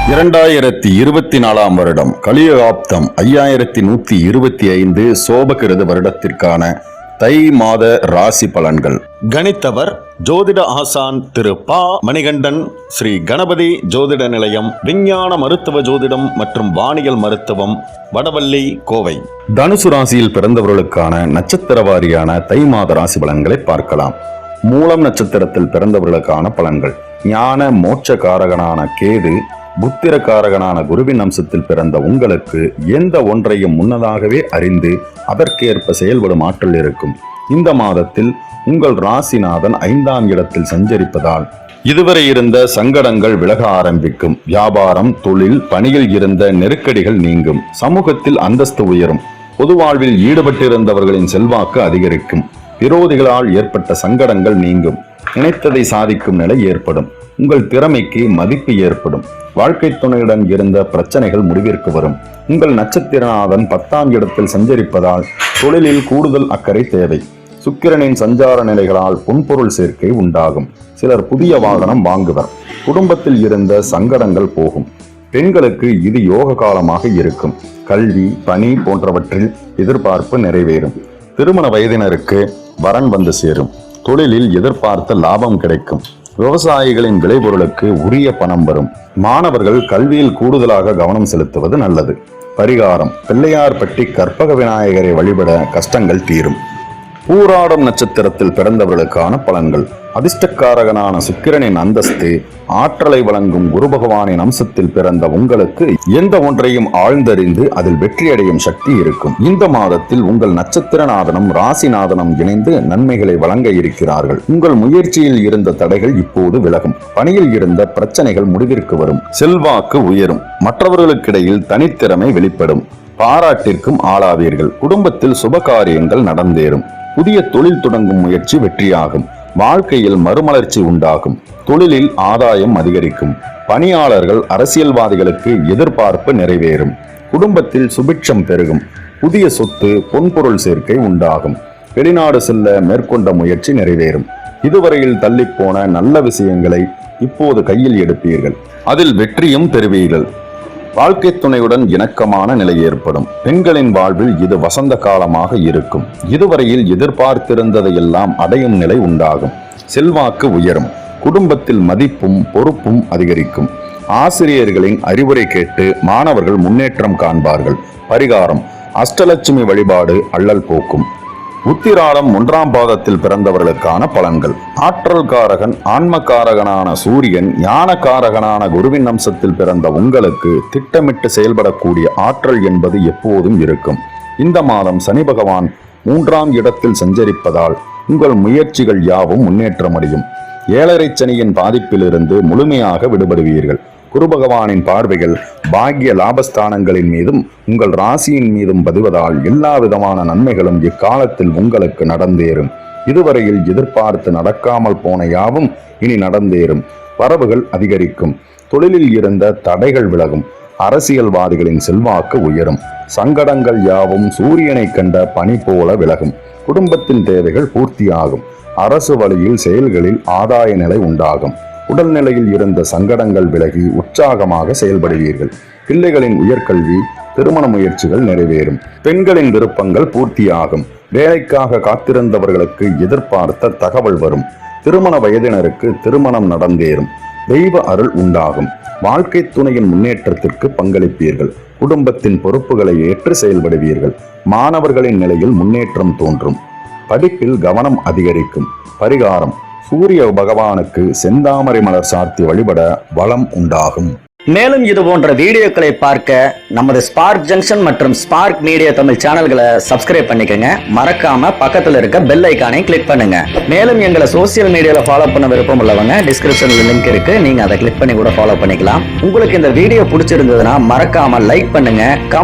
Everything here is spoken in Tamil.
2024 வருடம் கலியுகாப்தம் 5125 சோபகிருது வருடத்திற்கான தை மாத ராசி பலன்கள். கணித்தவர் ஜோதிட ஆசான் திரு பா மணிகண்டன், ஸ்ரீ கணபதி ஜோதிட நிலையம், விஞ்ஞான மருத்துவ ஜோதிடம் மற்றும் வானியல் மருத்துவம், வடவள்ளி, கோவை. தனுசு ராசியில் பிறந்தவர்களுக்கான நட்சத்திர வாரியான தை மாத ராசி பலன்களை பார்க்கலாம். மூலம் நட்சத்திரத்தில் பிறந்தவர்களுக்கான பலன்கள். ஞான மோட்ச காரகனான கேது, புத்திரக்காரகனான குருவின் அம்சத்தில் பிறந்த உங்களுக்கு எந்த ஒன்றையும் முன்னதாகவே அறிந்து அதற்கேற்ப செயல்படும் ஆற்றல் இருக்கும். இந்த மாதத்தில் உங்கள் ராசிநாதன் 5ஆம் இடத்தில் சஞ்சரிப்பதால் இதுவரை இருந்த சங்கடங்கள் விலக ஆரம்பிக்கும். வியாபாரம், தொழில், பணியில் இருந்த நெருக்கடிகள் நீங்கும். சமூகத்தில் அந்தஸ்து உயரும். பொது வாழ்வில் ஈடுபட்டிருந்தவர்களின் செல்வாக்கு அதிகரிக்கும். விரோதிகளால் ஏற்பட்ட சங்கடங்கள் நீங்கும். நினைத்ததை சாதிக்கும் நிலை ஏற்படும். உங்கள் திறமைக்கு மதிப்பு ஏற்படும். வாழ்க்கை துணையுடன் இருந்த பிரச்சனைகள் முடிவிற்கு வரும். உங்கள் நட்சத்திரநாதன் 10ஆம் இடத்தில் சஞ்சரிப்பதால் தொழிலில் கூடுதல் அக்கறை தேவை. சுக்கிரனின் சஞ்சார நிலைகளால் பொன்பொருள் சேர்க்கை உண்டாகும். சிலர் புதிய வாகனம் வாங்குவர். குடும்பத்தில் இருந்த சங்கடங்கள் போகும். பெண்களுக்கு இது யோக காலமாக இருக்கும். கல்வி, பணி போன்றவற்றில் எதிர்பார்ப்பு நிறைவேறும். திருமண வயதினருக்கு வரன் வந்து சேரும். தொழிலில் எதிர்பார்த்த லாபம் கிடைக்கும். விவசாயிகளின் விளைபொருளுக்கு உரிய பணம் வரும். மாணவர்கள் கல்வியில் கூடுதலாக கவனம் செலுத்துவது நல்லது. பரிகாரம்: பிள்ளையார்பட்டி கற்பக விநாயகரை வழிபட கஷ்டங்கள் தீரும். பூராடம் நட்சத்திரத்தில் பிறந்தவர்களுக்கான பலன்கள். அதிர்ஷ்டக்காரகனான சுக்கிரனின் அந்தஸ்து, ஆற்றலை வழங்கும் குரு பகவானின் அம்சத்தில் பிறந்த உங்களுக்கு எந்த ஒன்றையும் ஆழ்ந்தறிந்து அதில் வெற்றியடையும் சக்தி இருக்கும். இந்த மாதத்தில் உங்கள் நட்சத்திரநாதனும் ராசிநாதனும் இணைந்து நன்மைகளை வழங்க இருக்கிறார்கள். உங்கள் முயற்சியில் இருந்த தடைகள் இப்போது விலகும். பணியில் இருந்த பிரச்சனைகள் முடிவிற்கு வரும். செல்வாக்கு உயரும். மற்றவர்களுக்கிடையில் தனித்திறமை வெளிப்படும். பாராட்டிற்கும் ஆளாவீர்கள். குடும்பத்தில் சுப காரியங்கள் நடந்தேறும். புதிய தொழில் தொடங்கும் முயற்சி வெற்றியாகும். வாழ்க்கையில் மறுமலர்ச்சி உண்டாகும். தொழிலில் ஆதாயம் அதிகரிக்கும். பணியாளர்கள், அரசியல்வாதிகளுக்கு எதிர்பார்ப்பு நிறைவேறும். குடும்பத்தில் சுபிட்சம் பெருகும். புதிய சொத்து, பொன்பொருள் சேர்க்கை உண்டாகும். வெளிநாடு செல்ல மேற்கொண்ட முயற்சி நிறைவேறும். இதுவரையில் தள்ளிப்போன நல்ல விஷயங்களை இப்போது கையில் எடுப்பீர்கள். அதில் வெற்றியும் பெறுவீர்கள். வாழ்க்கை துணையுடன் இணக்கமான நிலை ஏற்படும். பெண்களின் வாழ்வில் இது வசந்த காலமாக இருக்கும். இதுவரையில் எதிர்பார்த்திருந்ததையெல்லாம் அடையும் நிலை உண்டாகும். செல்வாக்கு உயரும். குடும்பத்தில் மதிப்பும் பொறுப்பும் அதிகரிக்கும். ஆசிரியர்களின் அறிவுரை கேட்டு மாணவர்கள் முன்னேற்றம் காண்பார்கள். பரிகாரம்: அஷ்டலட்சுமி வழிபாடு அல்லல் போக்கும். உத்திராடம் 1ஆம் பாதத்தில் பிறந்தவர்களுக்கான பலன்கள். ஆற்றல் காரகன், ஆன்மக்காரகனான சூரியன், ஞானக்காரகனான குருவின் அம்சத்தில் பிறந்த உங்களுக்கு திட்டமிட்டு செயல்படக்கூடிய ஆற்றல் என்பது எப்போதும் இருக்கும். இந்த மாதம் சனி பகவான் 3ஆம் இடத்தில் சஞ்சரிப்பதால் உங்கள் முயற்சிகள் யாவும் முன்னேற்றமடையும். 7.5 சனியின் பாதிப்பிலிருந்து முழுமையாக விடுபடுவீர்கள். குரு பகவானின் பார்வைகள் பாக்கிய லாபஸ்தானங்களின் மீதும் உங்கள் ராசியின் மீதும் பதிவதால் எல்லா விதமான நன்மைகளும் இக்காலத்தில் உங்களுக்கு நடந்தேறும். இதுவரையில் எதிர்பார்த்து நடக்காமல் போன யாவும் இனி நடந்தேறும். வரவுகள் அதிகரிக்கும். தொழிலில் இருந்த தடைகள் விலகும். அரசியல்வாதிகளின் செல்வாக்கு உயரும். சங்கடங்கள் யாவும் சூரியனை கண்ட பனி போல விலகும். குடும்பத்தின் தேவைகள் பூர்த்தியாகும். அரசு வழியில் செயல்களில் ஆதாய நிலை உண்டாகும். உடல்நிலையில் இருந்த சங்கடங்கள் விலகி உற்சாகமாக செயல்படுவீர்கள். பிள்ளைகளின் உயர்கல்வி, திருமண முயற்சிகள் நிறைவேறும். பெண்களின் விருப்பங்கள் பூர்த்தியாகும். வேலைக்காக காத்திருந்தவர்களுக்கு எதிர்பார்த்த தகவல் வரும். திருமண வயதினருக்கு திருமணம் நடந்தேறும். தெய்வ அருள் உண்டாகும். வாழ்க்கை துணையின் முன்னேற்றத்திற்கு பங்களிப்பீர்கள். குடும்பத்தின் பொறுப்புகளை ஏற்று செயல்படுவீர்கள். மாணவர்களின் நிலையில் முன்னேற்றம் தோன்றும். படிப்பில் கவனம் அதிகரிக்கும். பரிகாரம்: சூரிய பகவானுக்கு செந்தாமரை மலர் சார்த்தி வழிபட வளம் உண்டாகும். மேலும் இது போன்ற வீடியோக்களை பார்க்க நமது ஸ்பார்க் ஜங்ஷன் மற்றும் ஸ்பார்க் மீடியா தமிழ் சேனல்களை சப்ஸ்கிரைப் பண்ணிக்கங்க. மறக்காம பக்கத்துல இருக்க பெல் ஐக்கானை கிளிக் பண்ணுங்க. மேலும் எங்களை சோசியல் மீடியால ஃபாலோ பண்ண விருப்பம் உள்ளவங்க டிஸ்கிரிப்ஷன்ல லிங்க் இருக்கு, நீங்க அதை கிளிக் பண்ணி கூட ஃபாலோ பண்ணிக்கலாம். உங்களுக்கு இந்த வீடியோ பிடிச்சிருந்ததுன்னா மறக்காம லைக் பண்ணுங்க, கமெண்ட்